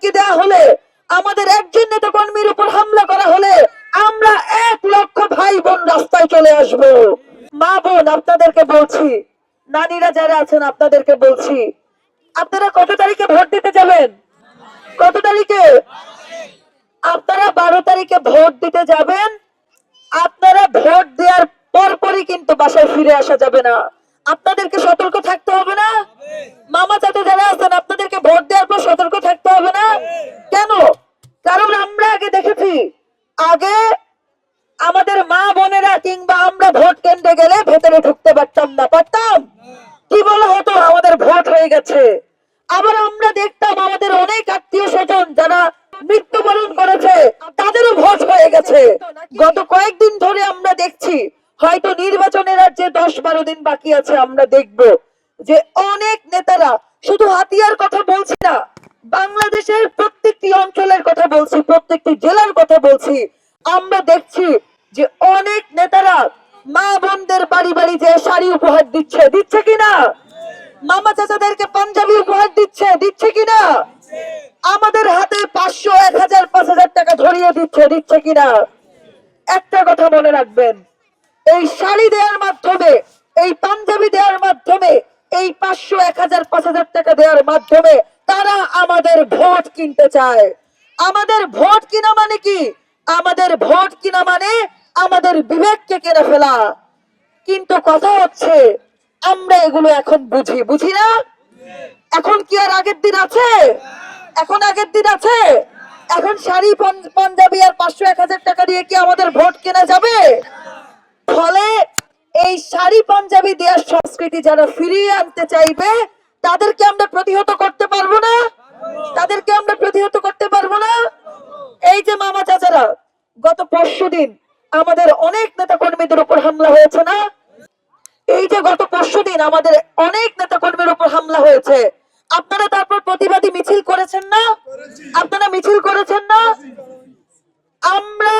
হুমকি দেওয়া হলে, আমাদের একজন নেতা কর্মীর উপর হামলা করা হলে আমরা 1 লক্ষ ভাই বোন রাস্তায় চলে আসব। মা বোন আপনাদেরকে বলছি, নারীরা যারা আছেন আপনাদেরকে বলছি, আপনারা কত তারিখে ভোট দিতে যাবেন? কত তারিখে? আপনারা 12 তারিখে ভোট দিতে যাবেন। আপনারা ভোট দেওয়ার পরপরই কিন্তু বাসায় ফিরে আসা যাবে না। আপনাদেরকে সতর্ক থাকতে হবে না? মামা চাচা যারা আছেন আপনাদেরকে ভোট দেওয়ার পর সতর্ক থাকতে হবে না? কেন? কারণ আমরা আগে দেখেছি, আগে আমাদের মা বোনেরা কিংবা আমরা ভোট কেন্দ্রে গেলে ভেতরে ঢুকতে পারতাম না। পারতাম? কি বলা হতো? আমাদের ভোট হয়ে গেছে। আবার আমরা দেখতাম আমাদের অনেক আত্মীয় স্বজন যারা মৃত্যুবরণ করেছে তাদেরও ভোট হয়ে গেছে। গত কয়েকদিন ধরে আমরা দেখছি, হয়তো নির্বাচনের আর যে 10-12 দিন বাকি আছে, আমরা দেখব যে অনেক নেতারা, শুধু হাতিয়ার কথা বলছি না, বাংলাদেশের প্রত্যেকটি অঞ্চলের কথা বলছি, প্রত্যেকটি জেলার কথা বলছি, আমরা দেখছি যে অনেক নেতারা মা বোনদের বাড়ি বাড়ি যে শাড়ি উপহার দিচ্ছে। দিচ্ছে কিনা? মামা চাচাদেরকে পাঞ্জাবি উপহার দিচ্ছে। দিচ্ছে কিনা? আমাদের হাতে 500, 1000, 5000 টাকা ধরিয়ে দিচ্ছে। দিচ্ছে কিনা? একটা কথা মনে রাখবেন, এই শাড়ি দেওয়ার মাধ্যমে, এই পাঞ্জাবি দেওয়ার মাধ্যমে, এই 500, 1000, 5000 টাকা দেওয়ার মাধ্যমে তারা আমাদের ভোট কিনতে চায়। আমাদের ভোট কিনা মানে কি? আমাদের ভোট কিনা মানে আমাদের বিবেককে কেড়ে ফেলা। কিন্তু কথা হচ্ছে, আমরা এগুলো এখন বুঝি। বুঝি না? এখন কি আর আগের দিন আছে? এখন আগের দিন আছে? এখন শাড়ি পাঞ্জাবি আর 500, 1000 টাকা দিয়ে কি আমাদের ভোট কেনা যাবে? ফলে এই শাড়ি পাঞ্জাবি দেওয়ার সংস্কৃতি যারা ফিরিয়ে আনতে চাইবে তাদেরকে আমরা প্রতিহত করতে পারবো না? তাদেরকে আমরা প্রতিহত করতে পারবো না? এই যে মামা চাচারা, গত পরশুদিন আমাদের অনেক নেতা কর্মীদের উপর হামলা হয়েছে না? এই যে গত পরশুদিন আমাদের অনেক নেতা কর্মীর উপর হামলা হয়েছে, আপনারা তারপর প্রতিবাদী মিছিল করেছেন না? আপনারা মিছিল করেছেন না? আমরা,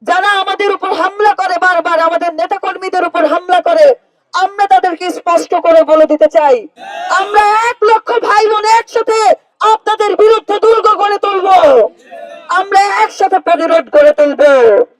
যারা আমাদের উপর হামলা করে, বারবার আমাদের নেতা কর্মীদের উপর হামলা করে, আমরা তাদেরকে স্পষ্ট করে বলে দিতে চাই, আমরা 1 লক্ষ ভাই বোন একসাথে আপনাদের বিরুদ্ধে দুর্গ গড়ে তুলবো। আমরা একসাথে প্রতিরোধ গড়ে তুলবো।